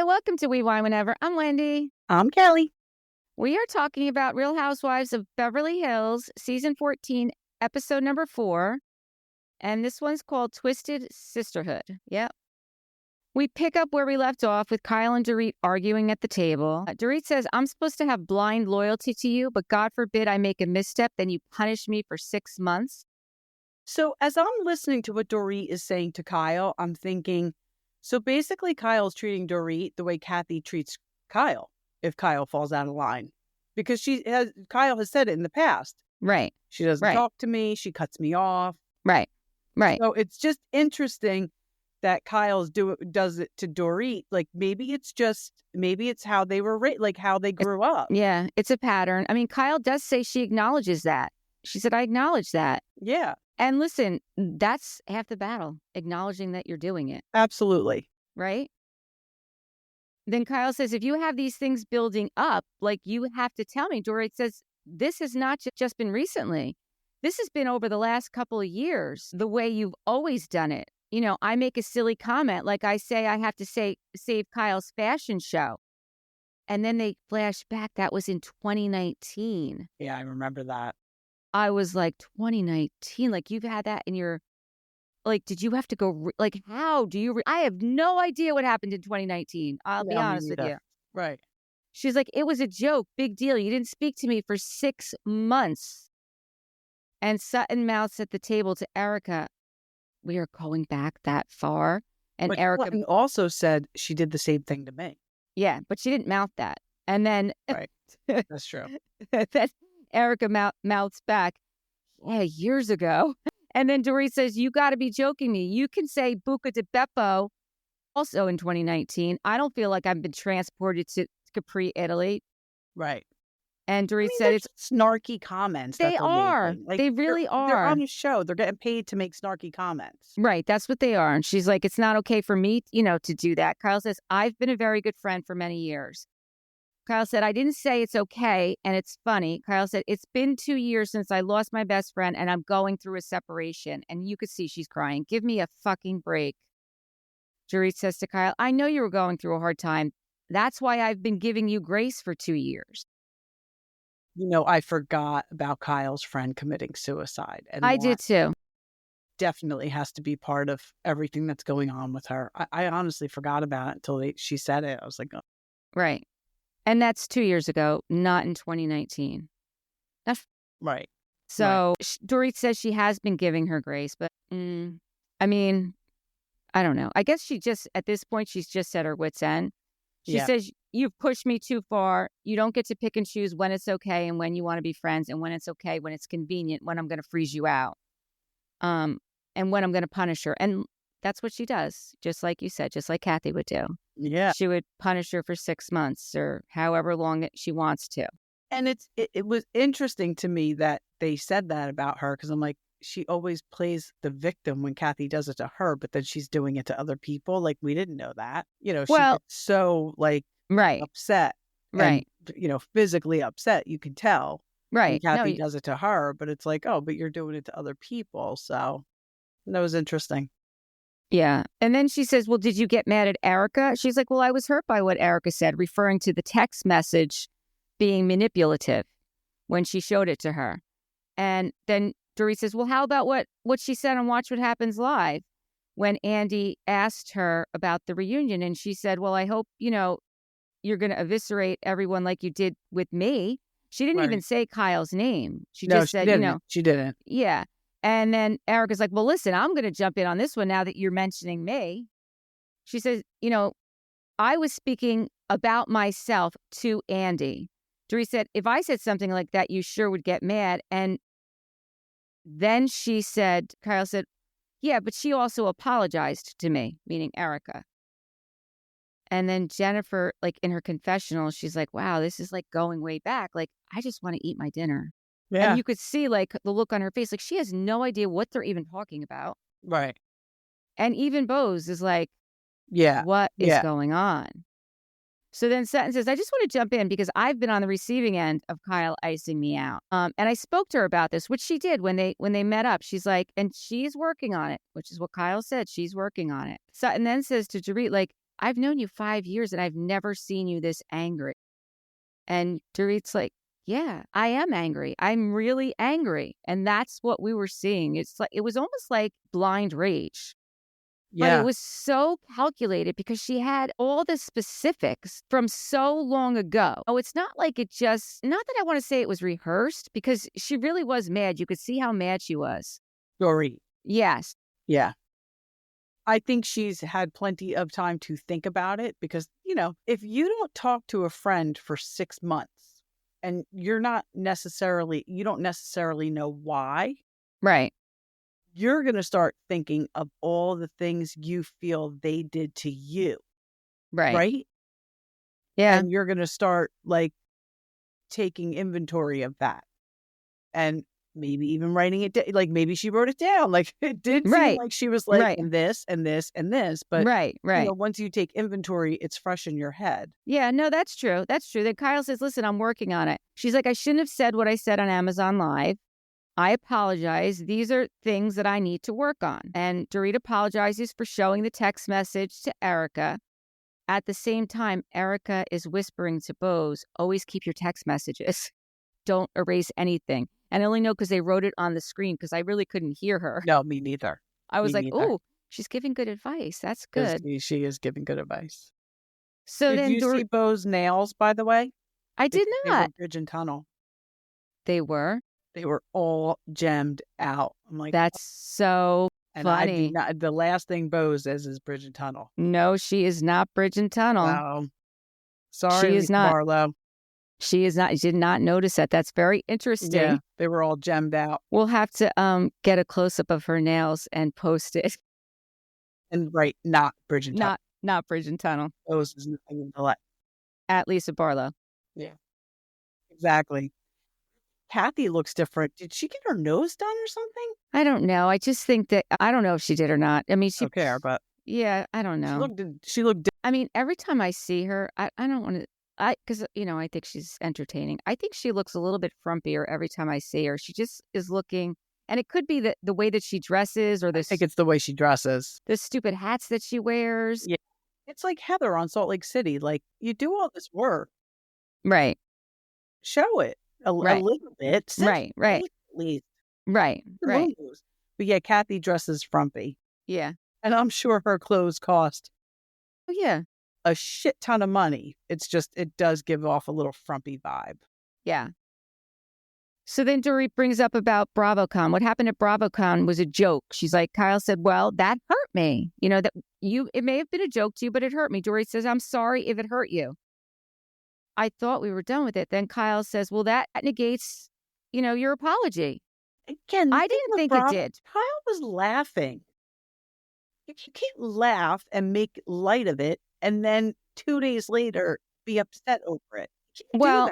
welcome to We Wine Whenever. I'm Wendy. I'm Kelly. We are talking about Real Housewives of Beverly Hills, Season 14, Episode number 4. And this one's called Twisted Sisterhood. Yep. We pick up where we left off with Kyle and Dorit arguing at the table. Dorit says, I'm supposed to have blind loyalty to you, but God forbid I make a misstep, then you punish me for 6 months. So as I'm listening to what Dorit is saying to Kyle, I'm thinking, so basically Kyle's treating Dorit the way Cathy treats Kyle if Kyle falls out of line. Because Kyle has said it in the past. Right. She doesn't talk to me. She cuts me off. Right. So it's just interesting that Kyle's does it to Dorit. Like maybe it's how they were like how they grew up. Yeah, it's a pattern. I mean, Kyle does say she acknowledges that. She said, I acknowledge that. Yeah. And listen, that's half the battle, acknowledging that you're doing it. Absolutely. Right? Then Kyle says, if you have these things building up, like you have to tell me. Dorit says, this has not just been recently. This has been over the last couple of years, the way you've always done it. You know, I make a silly comment, like I say I have to save Kyle's fashion show. And then they flash back. That was in 2019. Yeah, I remember that. I was like, 2019? Like, you've had that in your, like, did you have to go, like, how do you, I have no idea what happened in 2019. I'll be honest with you. Right. She's like, it was a joke, big deal. You didn't speak to me for 6 months. And Sutton mouths at the table to Erika, we are going back that far. And but Erika Sutton also said she did the same thing to me. Yeah, but she didn't mouth that. And then right. That's true. Then Erika mouths back, yeah, years ago. And then Dorit says, you got to be joking me. You can say Buca di Beppo also in 2019. I don't feel like I've been transported to Capri, Italy. Right. And Dorit said it's snarky comments. They are. Like, they really are. They're on a show. They're getting paid to make snarky comments. Right. That's what they are. And she's like, it's not okay for me, to do that. Kyle says, I've been a very good friend for many years. Kyle said, I didn't say it's okay and it's funny. Kyle said, it's been 2 years since I lost my best friend and I'm going through a separation. And you could see she's crying. Give me a fucking break. Dorit says to Kyle, I know you were going through a hard time. That's why I've been giving you grace for 2 years. I forgot about Kyle's friend committing suicide. And I did too. Definitely has to be part of everything that's going on with her. I honestly forgot about it until she said it. I was like, oh. Right. And that's 2 years ago, not in 2019. That's right. So Dorit says she has been giving her grace, but I mean, I don't know. I guess at this point, she's just at her wit's end. She says, you've pushed me too far. You don't get to pick and choose when it's okay and when you want to be friends and when it's okay, when it's convenient, when I'm going to freeze you out, and when I'm going to punish her. And that's what she does, just like you said, just like Cathy would do. Yeah. She would punish her for 6 months or however long she wants to. And it was interesting to me that they said that about her because I'm like, she always plays the victim when Cathy does it to her, but then she's doing it to other people. Like, we didn't know that. She gets so upset. Right. And, physically upset, you can tell. Right. When Cathy does it to her, but it's like, oh, but you're doing it to other people. So that was interesting. Yeah. And then she says, well, did you get mad at Erika? She's like, well, I was hurt by what Erika said, referring to the text message being manipulative when she showed it to her. And then Dorit says, well, how about what she said on Watch What Happens Live when Andy asked her about the reunion? And she said, well, I hope, you're going to eviscerate everyone like you did with me. She didn't even say Kyle's name. She just said, She didn't. Yeah. And then Erika's like, well, listen, I'm going to jump in on this one now that you're mentioning me. She says, I was speaking about myself to Andy. Dorit said, if I said something like that, you sure would get mad. And then Kyle said, yeah, but she also apologized to me, meaning Erika. And then Jennifer, like in her confessional, she's like, wow, this is like going way back. Like, I just want to eat my dinner. Yeah. And you could see like the look on her face. Like, she has no idea what they're even talking about. Right. And even Bose is like, what is going on? So then Sutton says, I just want to jump in because I've been on the receiving end of Kyle icing me out. And I spoke to her about this, which she did when they met up. She's like, and she's working on it, which is what Kyle said. She's working on it. Sutton then says to Dorit, like, I've known you 5 years and I've never seen you this angry. And Dorit's like, yeah, I am angry. I'm really angry. And that's what we were seeing. It's like, it was almost like blind rage. But it Yeah. was so calculated because she had all the specifics from so long ago. Oh, it's not like it just, not that I want to say it was rehearsed, because she really was mad. You could see how mad she was. Dorit. Yes. Yeah. I think she's had plenty of time to think about it because, if you don't talk to a friend for 6 months and you don't necessarily know why. Right. You're going to start thinking of all the things you feel they did to you. Right. Right? Yeah. And you're going to start taking inventory of that and maybe even writing it down. Like maybe she wrote it down. Like it did seem like she was like Right. this and this and this. But right. once you take inventory, it's fresh in your head. Yeah, no, that's true. That's true. Then Kyle says, listen, I'm working on it. She's like, I shouldn't have said what I said on Amazon Live. I apologize. These are things that I need to work on. And Dorit apologizes for showing the text message to Erika. At the same time, Erika is whispering to Bose, always keep your text messages. Don't erase anything. And I only know because they wrote it on the screen because I really couldn't hear her. No, me neither. I was like, oh, she's giving good advice. That's good. She is giving good advice. So did then you see Bo's nails, by the way? I did not. They were bridge and tunnel. They were? They were all gemmed out. I'm like, that's so funny. The last thing Bo says is bridge and tunnel. No, she is not bridge and tunnel. No. Sorry, she is not. Barlow. She is not. Did not notice that. That's very interesting. Yeah, they were all gemmed out. We'll have to get a close up of her nails and post it. And not bridge and tunnel. Not bridge and tunnel. Those is nothing in the light. At Lisa Barlow. Yeah, exactly. Cathy looks different. Did she get her nose done or something? I don't know. I just think that I don't know if she did or not. I mean, she don't care, but yeah, I don't know. She looked. I mean, every time I see her, I don't want to. Because I think she's entertaining. I think she looks a little bit frumpier every time I see her. She just is looking, and it could be the way that she dresses, or I think it's the way she dresses. The stupid hats that she wears. Yeah, it's like Heather on Salt Lake City. Like you do all this work, right? Show it. A little bit. Right. At least. Right. But yeah, Cathy dresses frumpy. Yeah. And I'm sure her clothes cost a shit ton of money. It's just, it does give off a little frumpy vibe. Yeah. So then Dorit brings up about BravoCon. What happened at BravoCon was a joke. She's like, Kyle said, well, that hurt me. It may have been a joke to you, but it hurt me. Dorit says, I'm sorry if it hurt you. I thought we were done with it. Then Kyle says, well, that negates, your apology. Again, I didn't think it did. Kyle was laughing. You can't laugh and make light of it and then 2 days later be upset over it. Well,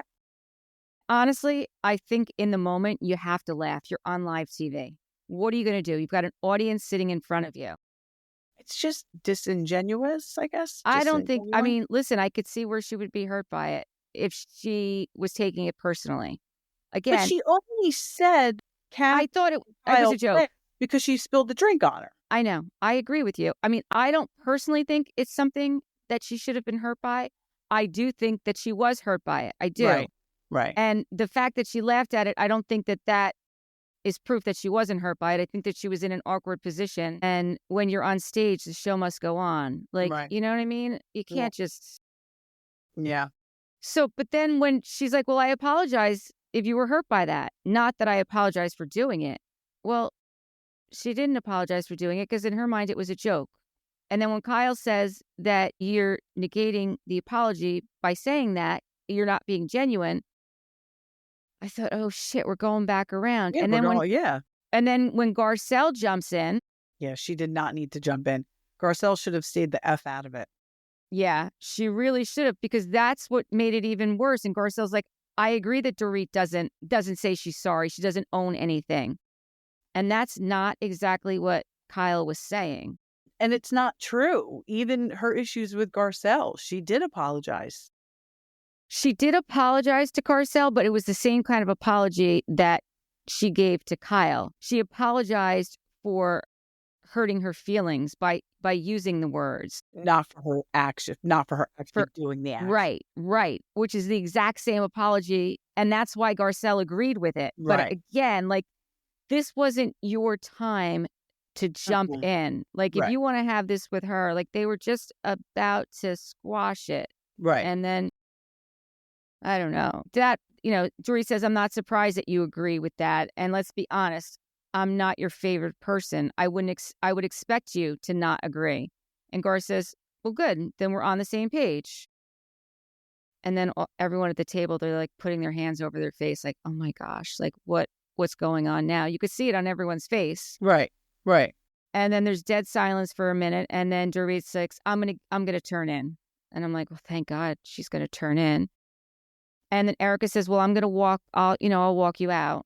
honestly, I think in the moment you have to laugh. You're on live TV. What are you going to do? You've got an audience sitting in front of you. It's just disingenuous, I guess. I don't think, listen, I could see where she would be hurt by it if she was taking it personally. Again, but she only said, I thought it was a joke because she spilled the drink on her. I know. I agree with you. I mean, I don't personally think it's something that she should have been hurt by. I do think that she was hurt by it. I do. Right. And the fact that she laughed at it, I don't think that is proof that she wasn't hurt by it. I think that she was in an awkward position. And when you're on stage, the show must go on. You know what I mean? You can't just. Yeah. So, but then when she's like, well, I apologize if you were hurt by that. Not that I apologize for doing it. Well, she didn't apologize for doing it because in her mind, it was a joke. And then when Kyle says that you're negating the apology by saying that you're not being genuine, I thought, oh shit, we're going back around. Yeah, and then and then when Garcelle jumps in. Yeah, she did not need to jump in. Garcelle should have stayed the F out of it. Yeah, she really should have, because that's what made it even worse. And Garcelle's like, I agree that Dorit doesn't say she's sorry. She doesn't own anything. And that's not exactly what Kyle was saying. And it's not true. Even her issues with Garcelle, she did apologize. She did apologize to Garcelle, but it was the same kind of apology that she gave to Kyle. She apologized for hurting her feelings by using the words. Not for her action, not for her actually doing the action. Right. Which is the exact same apology. And that's why Garcelle agreed with it. Right. But again, like, this wasn't your time to jump in. Like, if you want to have this with her, like, they were just about to squash it. Right. And then, I don't know. That, Dorit says, I'm not surprised that you agree with that. And let's be honest, I'm not your favorite person. I would expect you to not agree. And Gar says, well, good. Then we're on the same page. And then everyone at the table, they're like putting their hands over their face, like, oh my gosh, like what's going on now? You could see it on everyone's face. Right. And then there's dead silence for a minute. And then Dorit's like, I'm gonna turn in. And I'm like, well, thank God she's gonna turn in. And then Erika says, well, I'm gonna walk. I'll walk you out.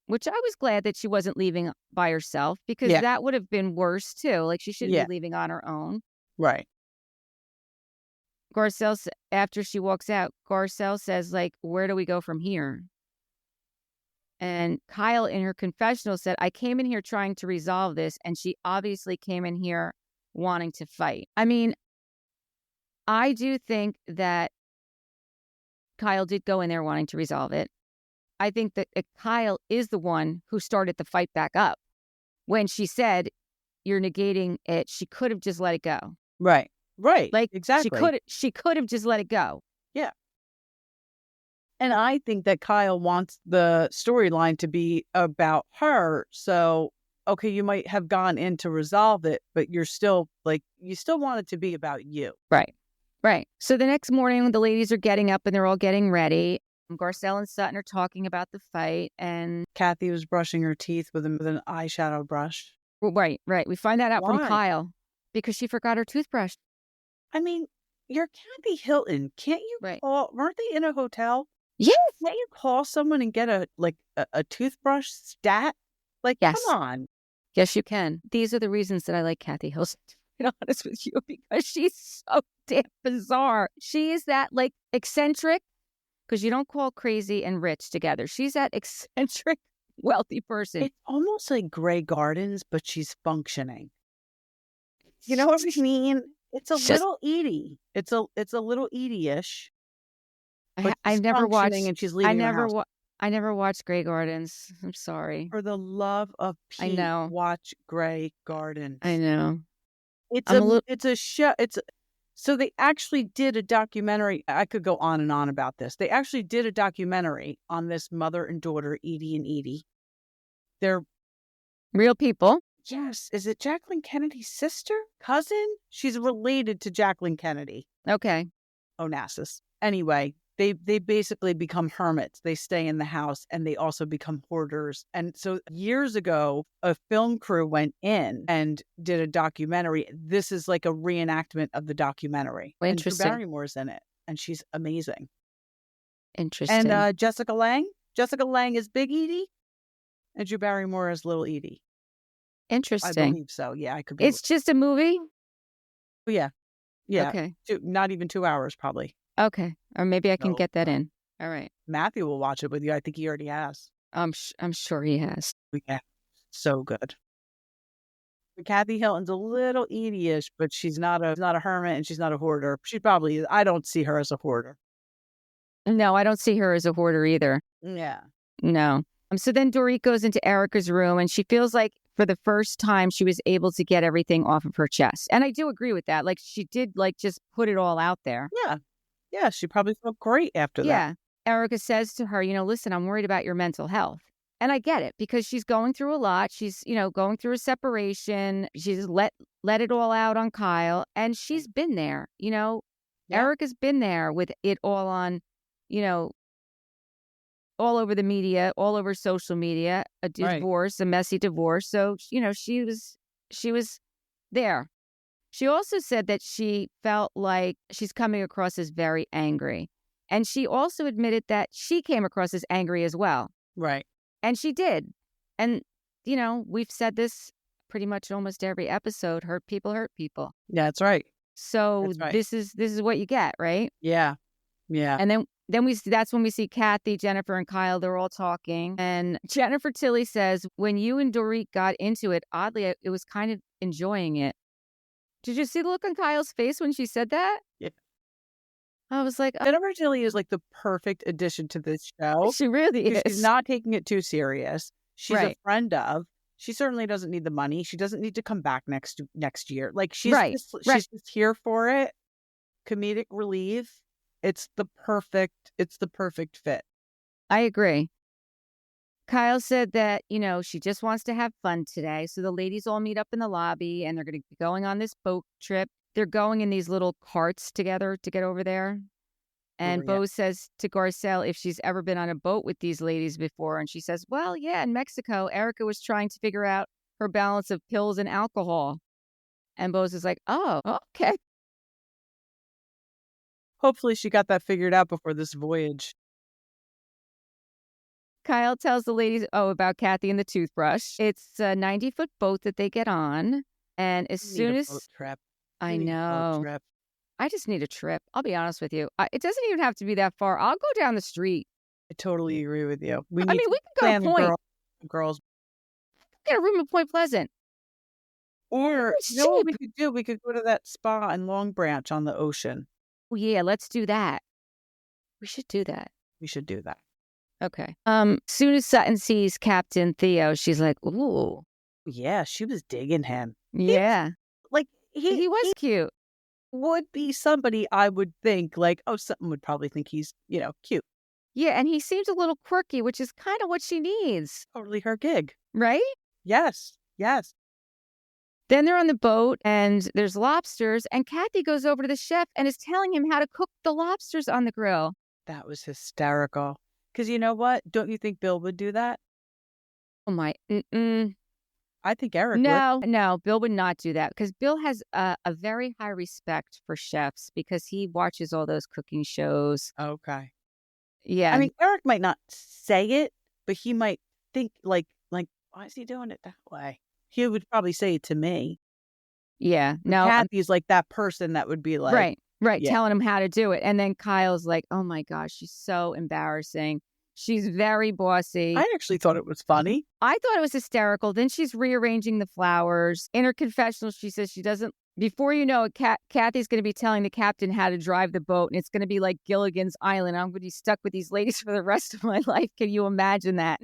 Which I was glad that she wasn't leaving by herself, because that would have been worse too. Like, she shouldn't be leaving on her own. Right. Garcelle, after she walks out, Garcelle says, like, where do we go from here? And Kyle, in her confessional, said, I came in here trying to resolve this, and she obviously came in here wanting to fight. I mean, I do think that Kyle did go in there wanting to resolve it. I think that Kyle is the one who started the fight back up. When she said, you're negating it, she could have just let it go. Right. Like, exactly. She could have just let it go. Yeah. And I think that Kyle wants the storyline to be about her. So, okay, you might have gone in to resolve it, but you're still you still want it to be about you. Right. So the next morning, the ladies are getting up and they're all getting ready. Garcelle and Sutton are talking about the fight, and Cathy was brushing her teeth with an eyeshadow brush. Right. We find that out from Kyle, because she forgot her toothbrush. I mean, you're Cathy Hilton. Can't you call? Weren't they in a hotel? Yes. Can't you call someone and get a toothbrush stat? Like, yes. Come on. Yes, you can. These are the reasons that I like Cathy Hilton, to be honest with you, because she's so damn bizarre. She is that, like, eccentric, because you don't call crazy and rich together. She's that eccentric, wealthy person. It's almost like Grey Gardens, but she's functioning. You know what I mean? It's a little Edie. It's a little Edie-ish. I've never watched, and she's leaving the house. I never watched Grey Gardens. I'm sorry. For the love of Pete, I know. Watch Grey Gardens. I know. It's a show. So they actually did a documentary. I could go on and on about this. They actually did a documentary on this mother and daughter, Edie and Edie. They're real people. Yes. Is it Jacqueline Kennedy's sister? Cousin? She's related to Jacqueline Kennedy. Okay. Onassis. Anyway, they basically become hermits. They stay in the house, and they also become hoarders. And so years ago, a film crew went in and did a documentary. This is like a reenactment of the documentary. Interesting. And Drew Barrymore's in it, and she's amazing. Interesting. And Jessica Lange. Jessica Lange is Big Edie, and Drew Barrymore is Little Edie. Interesting. I believe so. Yeah, I could be. It's just a movie? Yeah. Okay. Not even 2 hours, probably. Okay. Or maybe I can get that in. All right. Matthew will watch it with you. I think he already has. I'm sure he has. Yeah. So good. Cathy Hilton's a little Edie-ish, but she's not a hermit, and she's not a hoarder. She probably is. I don't see her as a hoarder. No, I don't see her as a hoarder either. Yeah. No. So then Dorit goes into Erika's room, and she feels like for the first time she was able to get everything off of her chest. And I do agree with that. Like, she did, like, just put it all out there. Yeah. Yeah, she probably felt great after that. Yeah. Erika says to her, listen, I'm worried about your mental health. And I get it, because she's going through a lot. She's, going through a separation. She's let it all out on Kyle. And she's been there, Yeah. Erika's been there with it all on, all over the media, all over social media, a divorce, a messy divorce. So, she was there. She also said that she felt like she's coming across as very angry. And she also admitted that she came across as angry as well. Right. And she did. And, we've said this pretty much almost every episode. Hurt people hurt people. Yeah, that's right. So this is what you get, right? Yeah. Yeah. And That's when we see Cathy, Jennifer, and Kyle. They're all talking. And Jennifer Tilly says, when you and Dorit got into it, oddly, it was kind of enjoying it. Did you see the look on Kyle's face when she said that? Yeah. I was like, Jennifer Tilly is like the perfect addition to this show. She really is. She's not taking it too serious. She's Right. a friend of. She certainly doesn't need the money. She doesn't need to come back next year. Like she's she's just here for it. Comedic relief. It's the perfect fit. I agree. Kyle said that, she just wants to have fun today. So the ladies all meet up in the lobby and they're going to be going on this boat trip. They're going in these little carts together to get over there. And Bo says to Garcelle if she's ever been on a boat with these ladies before. And she says, well, yeah, in Mexico, Erika was trying to figure out her balance of pills and alcohol. And Bo's is like, oh, okay. Hopefully she got that figured out before this voyage. Kyle tells the ladies, about Cathy and the toothbrush. It's a 90-foot boat that they get on. And as soon as... boat trip. I know. I just need a trip. I'll be honest with you. It doesn't even have to be that far. I'll go down the street. I totally agree with you. We can go to Point. Girls. Get a room at Point Pleasant. Or, you know what we could do? We could go to that spa in Long Branch on the ocean. Oh, yeah, let's do that. We should do that. Okay. Soon as Sutton sees Captain Theo, she's like, ooh. Yeah, she was digging him. Yeah. He was cute. Would be somebody I would think Sutton would probably think he's, cute. Yeah, and he seems a little quirky, which is kind of what she needs. Totally her gig. Right? Yes. Then they're on the boat and there's lobsters and Cathy goes over to the chef and is telling him how to cook the lobsters on the grill. That was hysterical. Because you know what? Don't you think Bill would do that? Oh my, I think Eric would. No, Bill would not do that because Bill has a very high respect for chefs because he watches all those cooking shows. Okay. Yeah. I mean, Eric might not say it, but he might think like, why is he doing it that way? He would probably say it to me. Yeah. No. Cathy's like that person that would be like. Right. Yeah. Telling him how to do it. And then Kyle's like, oh my gosh, she's so embarrassing. She's very bossy. I actually thought it was funny. I thought it was hysterical. Then she's rearranging the flowers. In her confessional, she says she doesn't. Before you know it, Cathy's going to be telling the captain how to drive the boat. And it's going to be like Gilligan's Island. I'm going to be stuck with these ladies for the rest of my life. Can you imagine that?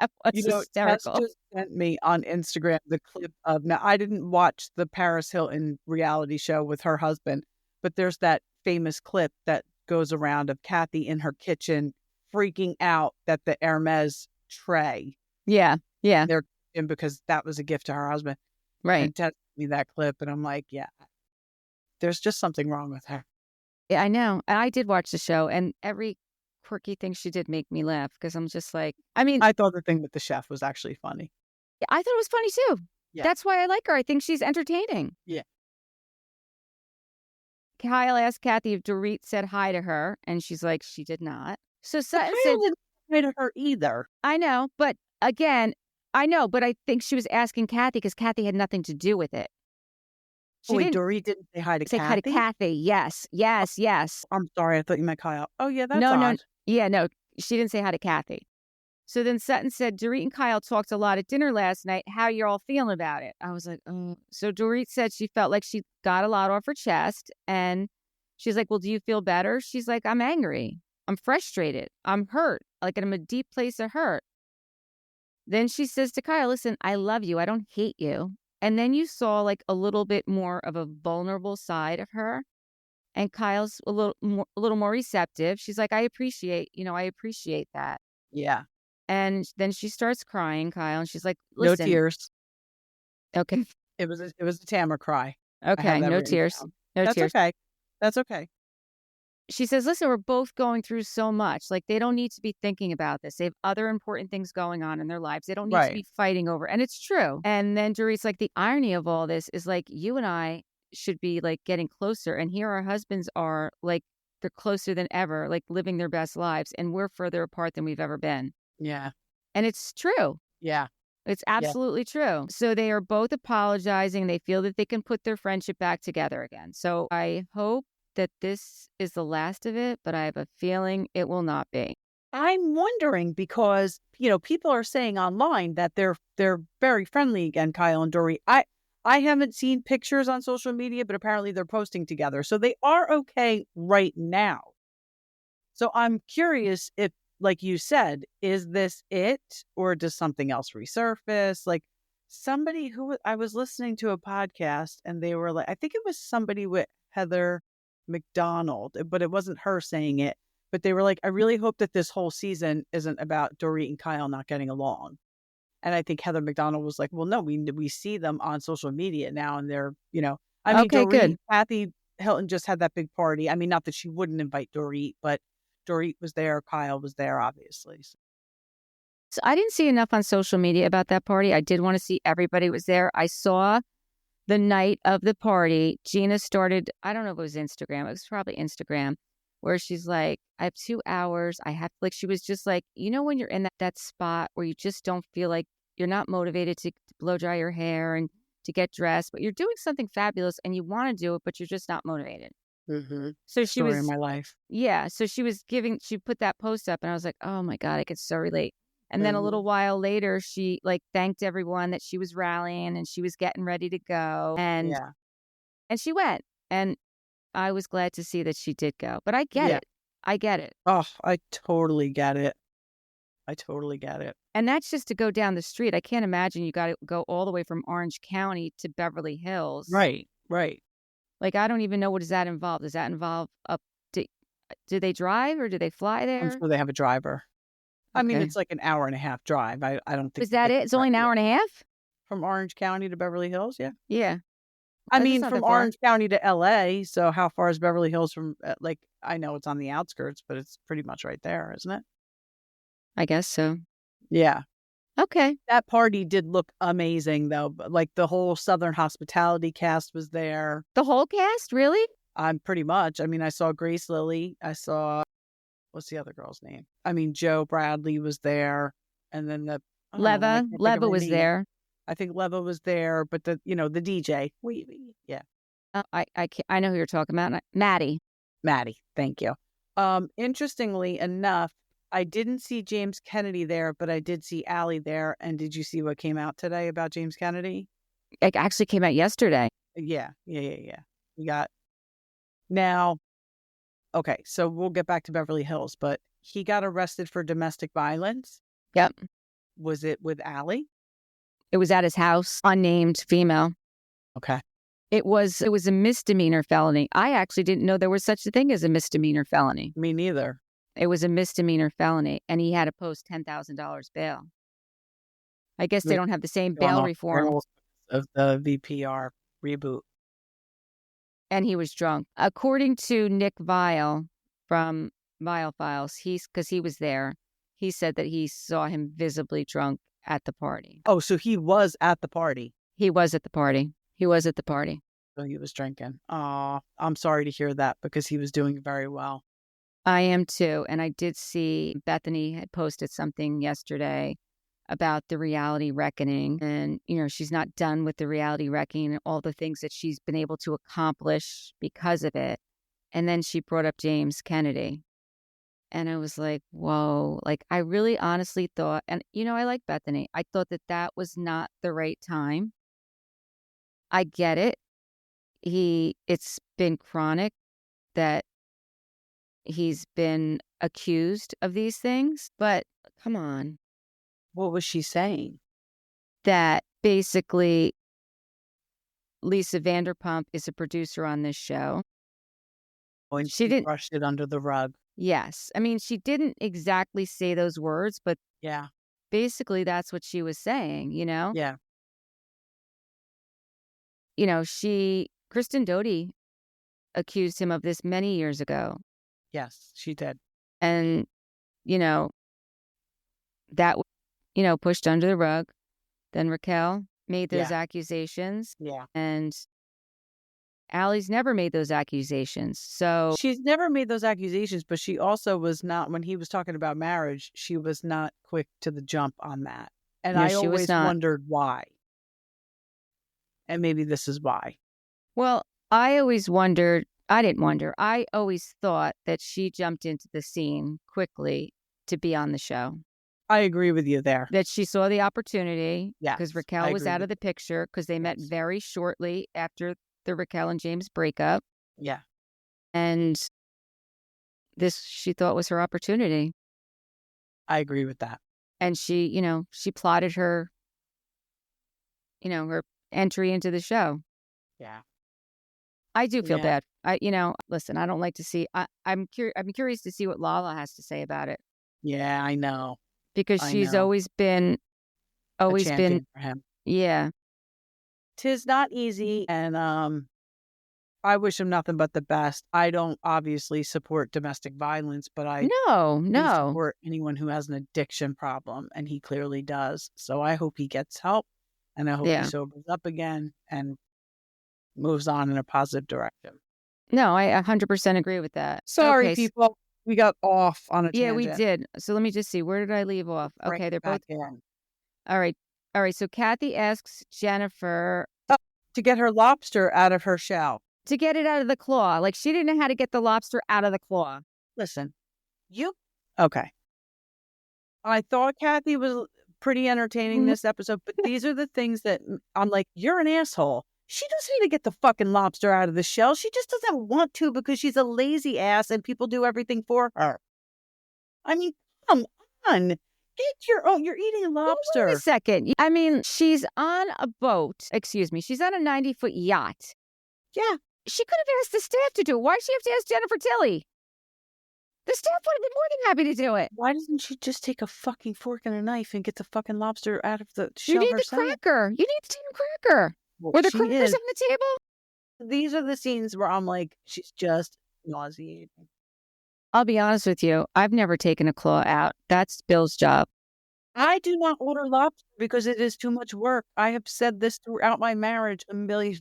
That was hysterical. Tess just sent me on Instagram the clip of, now I didn't watch the Paris Hilton reality show with her husband, but there's that famous clip that goes around of Cathy in her kitchen freaking out that the Hermes tray. Yeah. They're in because that was a gift to her husband. Right. And Tess sent me that clip and I'm like, yeah, there's just something wrong with her. Yeah, I know. And I did watch the show and every quirky thing she did make me laugh because I'm just like, I thought the thing with the chef was actually funny. Yeah, I thought it was funny too. Yeah. That's why I like her. I think she's entertaining. Yeah. Kyle asked Cathy if Dorit said hi to her, and she's like, she did not. So Sutton said, didn't say hi to her either. I know, but again, I think she was asking Cathy because Cathy had nothing to do with it. Dorit didn't say hi to Cathy? Say hi to Cathy, yes. I'm sorry, I thought you meant Kyle. Oh, yeah, that's odd. No, yeah, no, she didn't say hi to Cathy. So then Sutton said, Dorit and Kyle talked a lot at dinner last night. How you all feeling about it? I was like, oh. So Dorit said she felt like she got a lot off her chest. And she's like, well, do you feel better? She's like, I'm angry. I'm frustrated. I'm hurt. Like I'm in a deep place of hurt. Then she says to Kyle, listen, I love you. I don't hate you. And then you saw like a little bit more of a vulnerable side of her. And Kyle's a little more receptive. She's like, I appreciate that. Yeah. And then she starts crying, Kyle, and she's like, listen. No tears. Okay. It was a Tamara cry. Okay, no tears. Down. No tears. That's okay. She says, listen, we're both going through so much. Like, they don't need to be thinking about this. They have other important things going on in their lives. They don't need to be fighting over. And it's true. And then Dorit's like, the irony of all this is like, you and I should be like getting closer. And here our husbands are like, they're closer than ever, like living their best lives. And we're further apart than we've ever been. Yeah. And it's true. Yeah. It's absolutely true. So they are both apologizing. They feel that they can put their friendship back together again. So I hope that this is the last of it, but I have a feeling it will not be. I'm wondering because, people are saying online that they're very friendly again, Kyle and Dorit. I haven't seen pictures on social media, but apparently they're posting together. So they are okay right now. So I'm curious if, like you said, is this it or does something else resurface? Like somebody who I was listening to a podcast and they were like, I think it was somebody with Heather McDonald, but it wasn't her saying it. But they were like, I really hope that this whole season isn't about Dorit and Kyle not getting along. And I think Heather McDonald was like, well, no, we see them on social media now and they're, I mean, Okay, Dorit, good. Cathy Hilton just had that big party. I mean, not that she wouldn't invite Dorit, but Dorit was there. Kyle was there, obviously. So I didn't see enough on social media about that party. I did want to see everybody was there. I saw the night of the party, Gina started, I don't know if it was Instagram. It was probably Instagram, where she's like, I have 2 hours. She was just like, when you're in that spot where you just don't feel like you're not motivated to blow dry your hair and to get dressed, but you're doing something fabulous and you want to do it, but you're just not motivated. Mm-hmm. So Story of my life. Yeah. So she put that post up and I was like, oh my God, I could so relate. And then a little while later, she thanked everyone that she was rallying and she was getting ready to go. And she went. And I was glad to see that she did go. But I get it. I get it. Oh, I totally get it. And that's just to go down the street. I can't imagine you got to go all the way from Orange County to Beverly Hills. Right. Like, I don't even know, what does that involve? Does that involve do they drive or do they fly there? I'm sure they have a driver. Okay. I mean, it's like an hour and a half drive. I don't think. Is that it? It's only an hour and a half? From Orange County to Beverly Hills, yeah. Yeah. I mean, from Orange County to LA. So how far is Beverly Hills from, I know it's on the outskirts, but it's pretty much right there, isn't it? I guess so. Yeah. Okay. That party did look amazing, though. Like the whole Southern hospitality cast was there. The whole cast, really? Pretty much. I mean, I saw Grace Lilly. I saw, what's the other girl's name? I mean, Joe Bradley was there. And then Leva was there. I think Leva was there, but the DJ. Yeah. I know who you're talking about. Maddie, thank you. Interestingly enough, I didn't see James Kennedy there, but I did see Allie there. And did you see what came out today about James Kennedy? It actually came out yesterday. Yeah. We got now. Okay, so we'll get back to Beverly Hills, but he got arrested for domestic violence. Yep. Was it with Allie? It was at his house, unnamed female. Okay. It was a misdemeanor felony. I actually didn't know there was such a thing as a misdemeanor felony. Me neither. It was a misdemeanor felony, and he had to post $10,000 bail. I guess they don't have the same bail reform of the VPR reboot. And he was drunk. According to Nick Vile from Vile Files, because he was there, he said that he saw him visibly drunk at the party. Oh, so he was at the party. He was at the party. So he was drinking. Oh, I'm sorry to hear that because he was doing very well. I am too. And I did see Bethany had posted something yesterday about the reality reckoning. And, she's not done with the reality reckoning and all the things that she's been able to accomplish because of it. And then she brought up James Kennedy. And I was like, whoa, I really honestly thought, and I like Bethany. I thought that was not the right time. I get it. It's been chronic that he's been accused of these things, but come on. What was she saying? That basically Lisa Vanderpump is a producer on this show. Oh, and she didn't brush it under the rug. Yes. I mean, she didn't exactly say those words, but yeah, basically that's what she was saying, Yeah. Kristen Doty accused him of this many years ago. Yes, she did. And, that, pushed under the rug. Then Raquel made those accusations. Yeah. And Allie's never made those accusations. So she's never made those accusations, but she also was not, when he was talking about marriage, she was not quick to the jump on that. And I always wondered why. And maybe this is why. Well, I always wondered, I didn't wonder. I always thought that she jumped into the scene quickly to be on the show. I agree with you there. That she saw the opportunity because Yes, Raquel I was agree out with of the picture because they met Yes. very shortly after the Raquel and James breakup. Yeah. And this she thought was her opportunity. I agree with that. And she plotted her, her entry into the show. Yeah. I do feel Yeah. bad. Listen, I don't like to see. I'm curious to see what Lala has to say about it Yeah, I know. because I she's know. always been, A champion for him. yeah. 'Tis not easy, and I wish him nothing but the best. I don't obviously support domestic violence, but I No. do support anyone who has an addiction problem, and he clearly does. So I hope he gets help, and I hope he Yeah. sobers up again and moves on in a positive direction. No, I 100% agree with that. Sorry, Okay, people. We got off on a yeah, tangent. we did. So let me just see. Where did I leave off? Bring Okay, it they're back both. in. All right. So Cathy asks Jennifer To get her lobster out of her shell. to get it out of the claw. Like she didn't know how to get the lobster out of the claw. Listen, okay. I thought Cathy was pretty entertaining this episode, but these are the things that I'm like, you're an asshole. She doesn't need to get the fucking lobster out of the shell. She just doesn't want to because she's a lazy ass and people do everything for her. I mean, come on. Get your own. You're eating lobster. Wait a second. I mean, she's on a boat. Excuse me. She's on a 90-foot yacht. Yeah. She could have asked the staff to do it. Why does she have to ask Jennifer Tilly? The staff would have been more than happy to do it. Why doesn't she just take a fucking fork and a knife and get the fucking lobster out of the shell You need herself? the cracker. You need the damn cracker. Well, Were the she crackers is. on the table? These are the scenes where I'm like, she's just nauseating. I'll be honest with you. I've never taken a claw out. That's Bill's job. I do not order lobster because it is too much work. I have said this throughout my marriage a million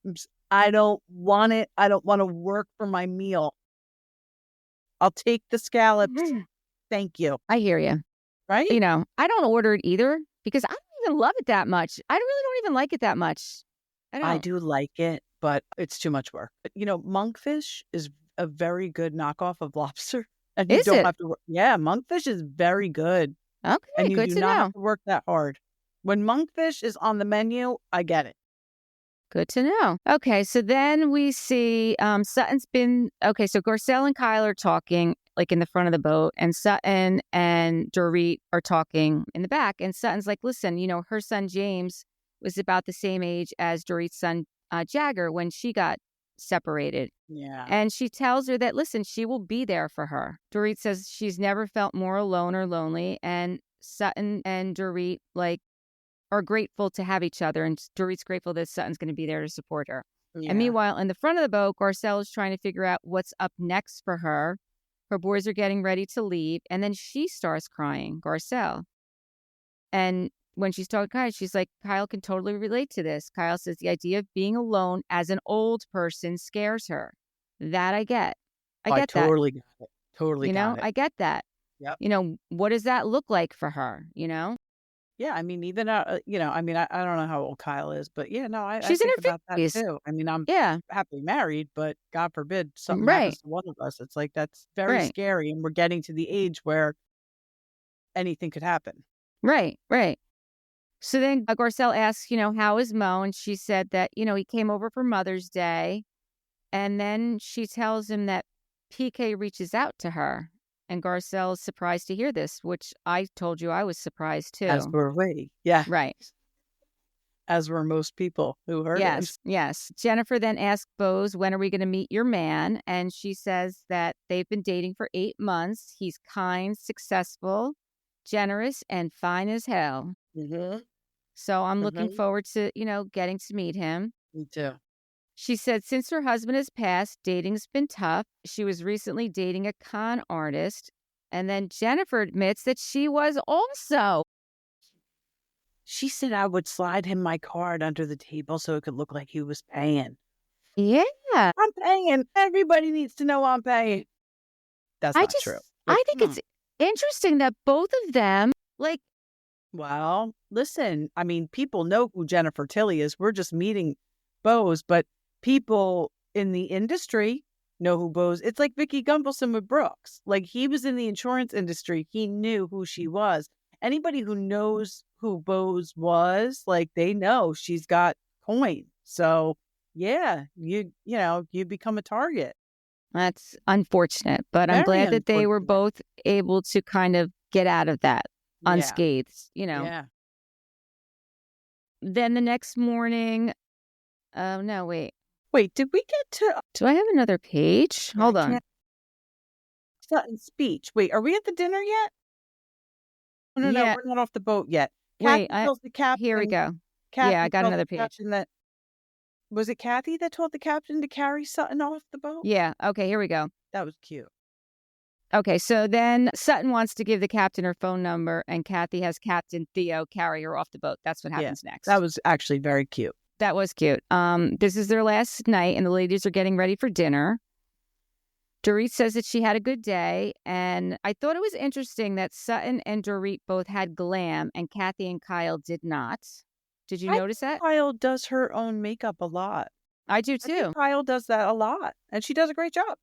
times. I don't want it. I don't want to work for my meal. I'll take the scallops. Thank you. I hear you. Right? I don't order it either because I don't even love it that much. I really don't even like it that much. I do like it, but it's too much work. But, monkfish is a very good knockoff of lobster. And you don't have to work. Yeah, monkfish is very good. Okay, and you good do to not know. have to work that hard. When monkfish is on the menu, I get it. Good to know. Okay, so then we see Sutton's been... Okay, so Garcelle and Kyle are talking like in the front of the boat, and Sutton and Dorit are talking in the back. And Sutton's like, listen, her son James was about the same age as Dorit's son Jagger when she got separated. Yeah. And she tells her that, listen, she will be there for her. Dorit says she's never felt more alone or lonely. And Sutton and Dorit are grateful to have each other. And Dorit's grateful that Sutton's going to be there to support her. Yeah. And meanwhile, in the front of the boat, Garcelle is trying to figure out what's up next for her. Her boys are getting ready to leave. And then she starts crying, Garcelle. And when she's talking to Kyle, she's like, Kyle can totally relate to this. Kyle says the idea of being alone as an old person scares her. That I get. I get that. Totally got it. Totally got it. I get that. Yep. What does that look like for her? Yeah, I mean, even I don't know how old Kyle is, but yeah, no, she's I think in her about 50s. that too. I mean, I'm happily married, but God forbid something happens to one of us. It's like that's very scary, and we're getting to the age where anything could happen. Right. So then Garcelle asks, how is Mo? And she said that, he came over for Mother's Day. And then she tells him that PK reaches out to her. And Garcelle is surprised to hear this, which I told you I was surprised too. As were we. Yeah. Right. As were most people who heard it. Yes. Jennifer then asks Bose, when are we going to meet your man? And she says that they've been dating for 8 months. He's kind, successful, generous, and fine as hell. Mm-hmm. So I'm looking forward to, getting to meet him. Me too. She said since her husband has passed, dating's been tough. She was recently dating a con artist. And then Jennifer admits that she was also. She said I would slide him my card under the table so it could look like he was paying. Yeah. I'm paying. Everybody needs to know I'm paying. That's not true. I think it's interesting that both of them, Well, listen, I mean, people know who Jennifer Tilly is. We're just meeting Bose, but people in the industry know who Bose. It's like Vicky Gunvalson with Brooks. Like, he was in the insurance industry. He knew who she was. Anybody who knows who Bose was, like, they know she's got coin. So yeah, you become a target. That's unfortunate, but I'm Very glad that they were unfortunate. both able to kind of get out of that Yeah. unscathed, Yeah. Then the next morning, oh no, wait. Wait, did we get to Do I have another page? Hold on. Sutton's speech? Wait, are we at the dinner yet? No, Yeah. we're not off the boat yet. Wait, Cathy tells the captain. here we go. Cathy Yeah, I got tells another the page. captain that, was it Cathy that told the captain to carry Sutton off the boat? Yeah. Okay, here we go. That was cute. Okay, so then Sutton wants to give the captain her phone number, and Cathy has Captain Theo carry her off the boat. That's what happens next. That was actually very cute. That was cute. This is their last night, and the ladies are getting ready for dinner. Dorit says that she had a good day, and I thought it was interesting that Sutton and Dorit both had glam, and Cathy and Kyle did not. Did you notice that? Kyle does her own makeup a lot. I do I too. think Kyle does that a lot, and she does a great job.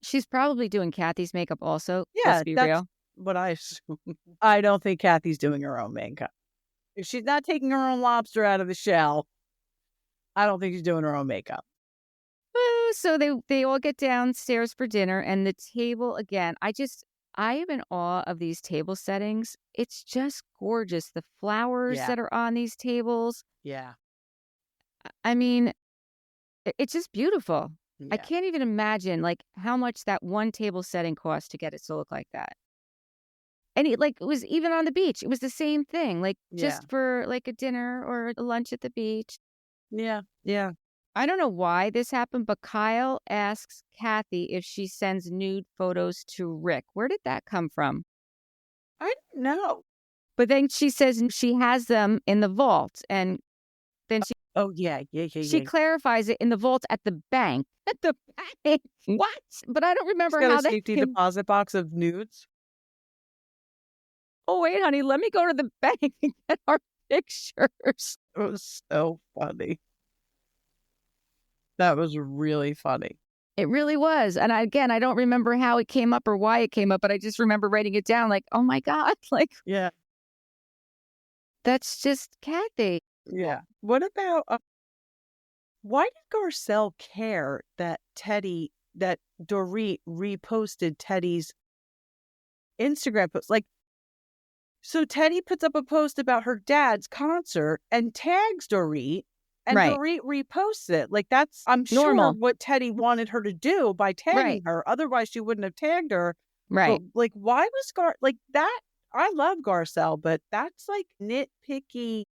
She's probably doing Cathy's makeup also. Yeah, let's be that's real. what I assume. I don't think Cathy's doing her own makeup. If she's not taking her own lobster out of the shell, I don't think she's doing her own makeup. So they all get downstairs for dinner, and the table again. I am in awe of these table settings. It's just gorgeous. The flowers that are on these tables. Yeah. I mean, it's just beautiful. Yeah. I can't even imagine like how much that one table setting cost to get it to look like that. And it was even on the beach. It was the same thing, like just for like a dinner or a lunch at the beach. Yeah. Yeah. I don't know why this happened, but Kyle asks Cathy if she sends nude photos to Rick. Where did that come from? I don't know. But then she says she has them in the vault, and then she she clarifies it in the vault at the bank. At the bank? What? But I don't remember how that safety deposit box of nudes. Oh wait, honey, let me go to the bank and get our pictures. It was so funny. That was really funny. It really was. And I don't remember how it came up or why it came up, but I just remember writing it down like, oh my God, like, yeah, that's just Cathy. Yeah. What about, why did Garcelle care that Dorit reposted Teddy's Instagram post? Like, so Teddy puts up a post about her dad's concert and tags Dorit. And Dorit reposts it. Like, that's, I'm normal. sure, what Teddy wanted her to do by tagging her. Otherwise, she wouldn't have tagged her. Right. But, like, why was like that? I love Garcelle, but that's like nitpicky.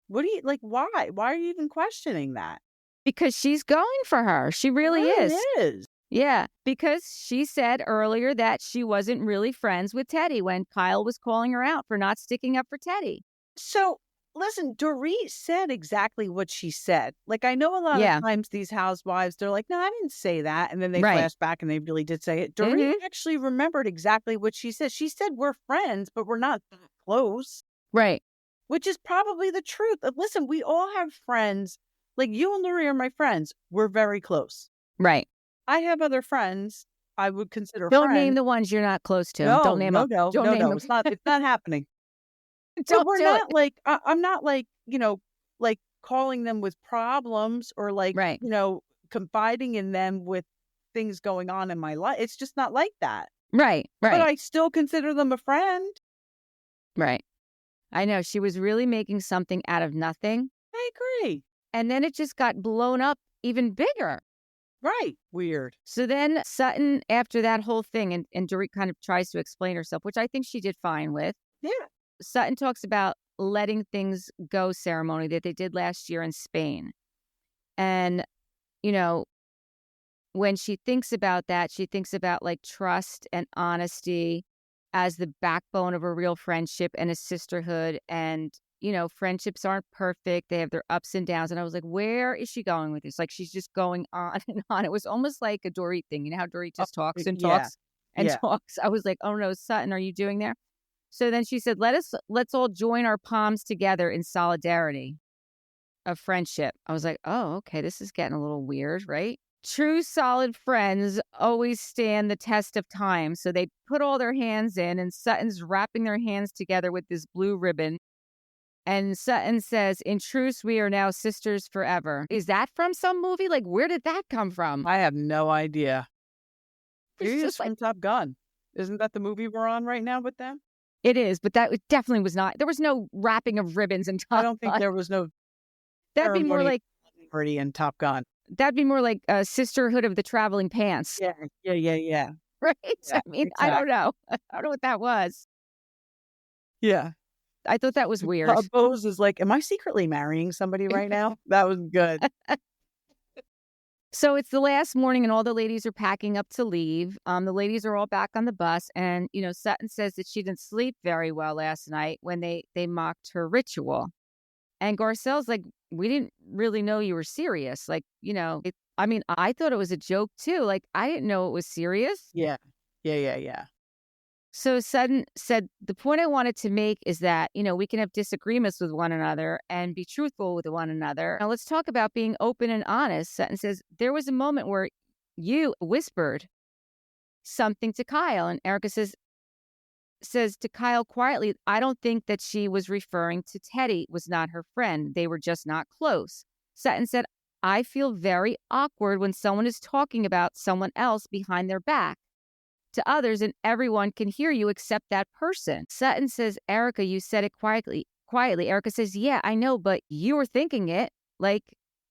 What do you, like, why? Why are you even questioning that? Because she's going for her. She really is. Yeah. Because she said earlier that she wasn't really friends with Teddy when Kyle was calling her out for not sticking up for Teddy. So, listen, Dorit said exactly what she said. Like, I know a lot of times these housewives, they're like, no, I didn't say that. And then they flash back and they really did say it. Dorit actually remembered exactly what she said. She said, we're friends, but we're not that close. Right. Which is probably the truth. Listen, we all have friends. Like, you and Lori are my friends. We're very close. Right. I have other friends I would consider Don't friends. name the ones you're not close to. No, Don't name them. No. It's not happening. So we're not like, I'm not like, like calling them with problems or like, confiding in them with things going on in my life. It's just not like that. Right. But I still consider them a friend. Right. I know. She was really making something out of nothing. I agree. And then it just got blown up even bigger. Right. Weird. So then Sutton, after that whole thing, and Dorit kind of tries to explain herself, which I think she did fine with. Yeah. Sutton talks about letting things go ceremony that they did last year in Spain. And, when she thinks about that, she thinks about like trust and honesty as the backbone of a real friendship and a sisterhood. And, friendships aren't perfect. They have their ups and downs. And I was like, where is she going with this? Like, she's just going on and on. It was almost like a Dorit thing. You know how Dorit just talks and talks and talks? I was like, oh no, Sutton, are you doing there? So then she said, let's all join our palms together in solidarity of friendship. I was like, oh, okay, this is getting a little weird, right? true solid friends always stand the test of time. So they put all their hands in, and Sutton's wrapping their hands together with this blue ribbon. And Sutton says, in truth, we are now sisters forever. Is that from some movie? Like, where did that come from? I have no idea. Maybe It's it's just from like, Top Gun. Isn't that the movie we're on right now with them? it is, but that definitely was not. There was no wrapping of ribbons in Top Gun. I don't think there was no That'd be more like party in Top Gun. that'd be more like a Sisterhood of the Traveling Pants. Yeah. Right? Yeah, I mean, exactly. I don't know. I don't know what that was. Yeah. I thought that was weird. Bose is like, am I secretly marrying somebody right now? That was good. So it's the last morning and all the ladies are packing up to leave. The ladies are all back on the bus. And, Sutton says that she didn't sleep very well last night when they mocked her ritual. And Garcelle's like, we didn't really know you were serious. Like, I thought it was a joke too. Like, I didn't know it was serious. Yeah. So Sutton said, the point I wanted to make is that, we can have disagreements with one another and be truthful with one another. Now let's talk about being open and honest. Sutton says, there was a moment where you whispered something to Kyle. And Erika says to Kyle quietly, I don't think that she was referring to Teddy was not her friend. They were just not close. Sutton said, I feel very awkward when someone is talking about someone else behind their back to others and everyone can hear you except that person. Sutton says, Erika, you said it quietly. Erika says, yeah, I know, but you were thinking it.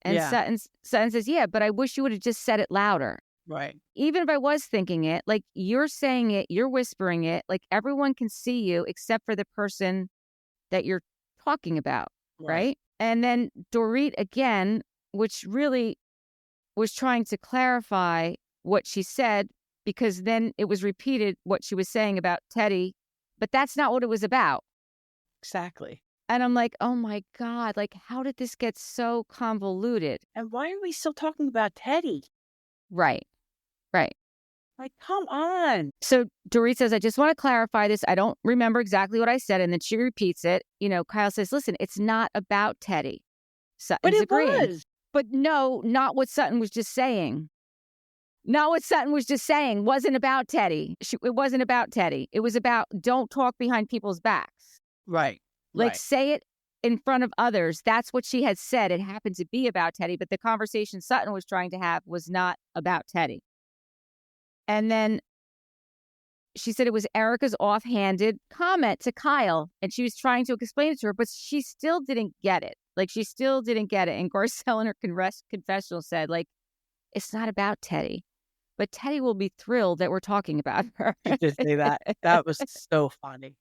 Sutton says, yeah, but I wish you would have just said it louder. Right. Even if I was thinking it, like you're saying it, you're whispering it, like everyone can see you except for the person that you're talking about. Right. And then Dorit again, which really was trying to clarify what she said, because then it was repeated what she was saying about Teddy, but that's not what it was about. Exactly. And I'm like, oh my God, like how did this get so convoluted? And why are we still talking about Teddy? Right. Like, come on. So Dorit says, I just want to clarify this. I don't remember exactly what I said. And then she repeats it. Kyle says, listen, it's not about Teddy. Sutton's agreeing. Was. But no, not what Sutton was just saying. Not what Sutton was just saying wasn't about Teddy. It wasn't about Teddy. It was about don't talk behind people's backs. Right. Like say it in front of others. That's what she had said. It happened to be about Teddy, but the conversation Sutton was trying to have was not about Teddy. And then she said it was Erika's offhanded comment to Kyle, and she was trying to explain it to her, but she still didn't get it. And Garcelle in her confessional said, like, it's not about Teddy. But Teddy will be thrilled that we're talking about her. She did say that. That was so funny.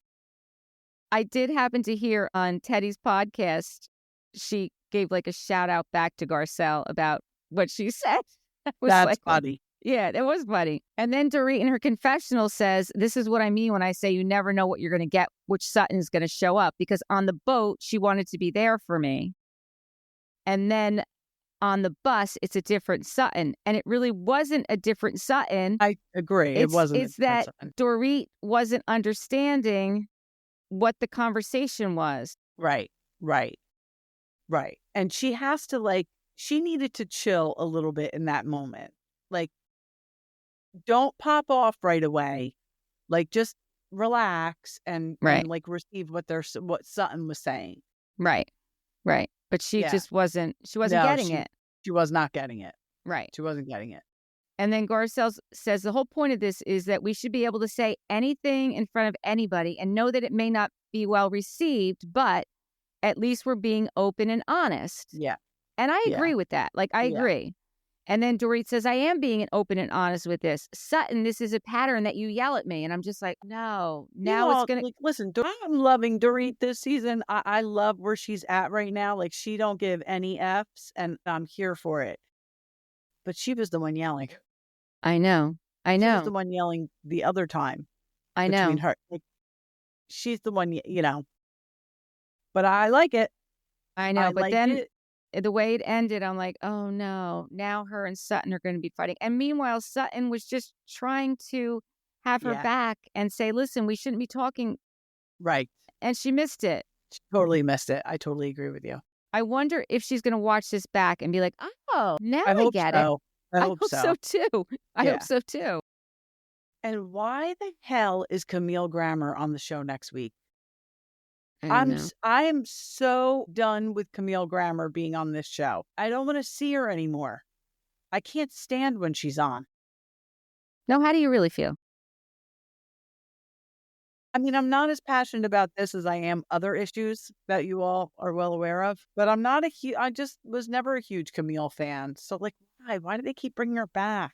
I did happen to hear on Teddy's podcast, she gave like a shout out back to Garcelle about what she said. That's funny. Yeah, it was funny. And then Dorit in her confessional says, this is what I mean when I say you never know what you're going to get, which Sutton is going to show up. Because on the boat, she wanted to be there for me. And then on the bus, it's a different Sutton. And it really wasn't a different Sutton. I agree. It wasn't. It's that Dorit wasn't understanding what the conversation was. Right. And she has to she needed to chill a little bit in that moment. Like, don't pop off right away. Like, just relax and receive what Sutton was saying. Right. But she just wasn't. She wasn't getting it. She was not getting it. Right. She wasn't getting it. And then Garcelle says the whole point of this is that we should be able to say anything in front of anybody and know that it may not be well received, but at least we're being open and honest. Yeah. And I agree with that. Like, I agree. And then Dorit says, I am being open and honest with this. Sutton, this is a pattern that you yell at me. And I'm just like, no, now it's going to... Listen, I'm loving Dorit this season. I love where she's at right now. Like, she don't give any Fs, and I'm here for it. But she was the one yelling. I know. She was the one yelling the other time. I know. Between her. Like, she's the one, But I like it. I know. But then... the way it ended, I'm like, oh no, now her and Sutton are going to be fighting. And meanwhile, Sutton was just trying to have her back and say, listen, we shouldn't be talking. Right. And she missed it. She totally missed it. I totally agree with you. I wonder if she's going to watch this back and be like, oh, now I get it. I hope so. too. I Yeah. hope so too. And why the hell is Camille Grammer on the show next week? I don't know. I am so done with Camille Grammer being on this show. I don't want to see her anymore. I can't stand when she's on. No, how do you really feel? I mean, I'm not as passionate about this as I am other issues that you all are well aware of, but I'm not I just was never a huge Camille fan. So like, why do they keep bringing her back?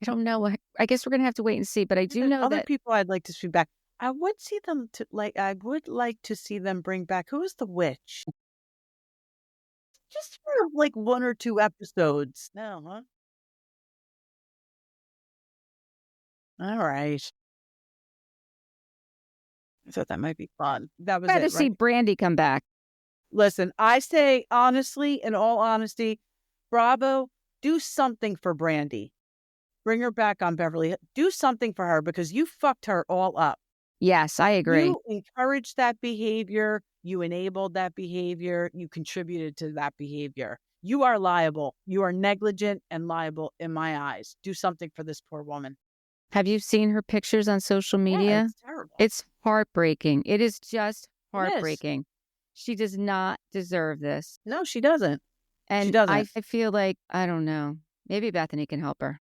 I don't know. I guess we're going to have to wait and see, but I do know other that people I'd like to see back. I would like to see them bring back, who is the witch? Just for like 1 or 2 episodes. No, huh? All right. I thought that might be fun. That was better it, see right? Brandy come back. Listen, I say honestly, in all honesty, Bravo, do something for Brandy. Bring her back on Beverly. Do something for her because you fucked her all up. Yes, I agree. You encouraged that behavior. You enabled that behavior. You contributed to that behavior. You are liable. You are negligent and liable in my eyes. Do something for this poor woman. Have you seen her pictures on social media? Yeah, it's terrible. It's heartbreaking. It is just heartbreaking. She does not deserve this. No, she doesn't. And she doesn't. I feel like, I don't know, maybe Bethany can help her.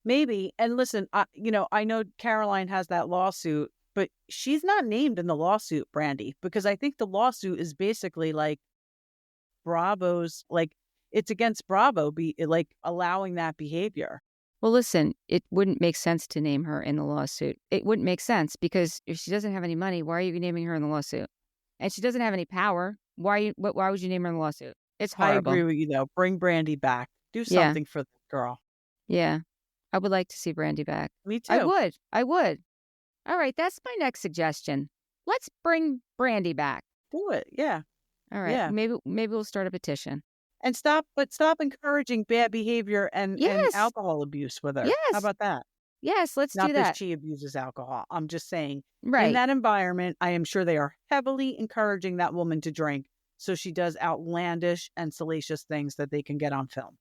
Maybe. And listen, I know Caroline has that lawsuit, but she's not named in the lawsuit, Brandy, because I think the lawsuit is basically like Bravo's, like it's against Bravo like allowing that behavior. Well, listen, it wouldn't make sense to name her in the lawsuit. It wouldn't make sense because if she doesn't have any money, why are you naming her in the lawsuit? And she doesn't have any power. Why would you name her in the lawsuit? It's horrible. I agree with you though. Bring Brandy back. Do something for the girl. Yeah. I would like to see Brandy back. Me too. I would. All right, that's my next suggestion. Let's bring Brandy back. Do it. Yeah. All right. Yeah. Maybe we'll start a petition. And stop encouraging bad behavior and alcohol abuse with her. Yes. How about that? Yes, let's do that. Not that she abuses alcohol. I'm just saying, right. In that environment, I am sure they are heavily encouraging that woman to drink. So she does outlandish and salacious things that they can get on film.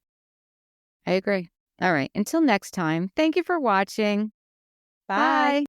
I agree. All right. Until next time, thank you for watching. Bye.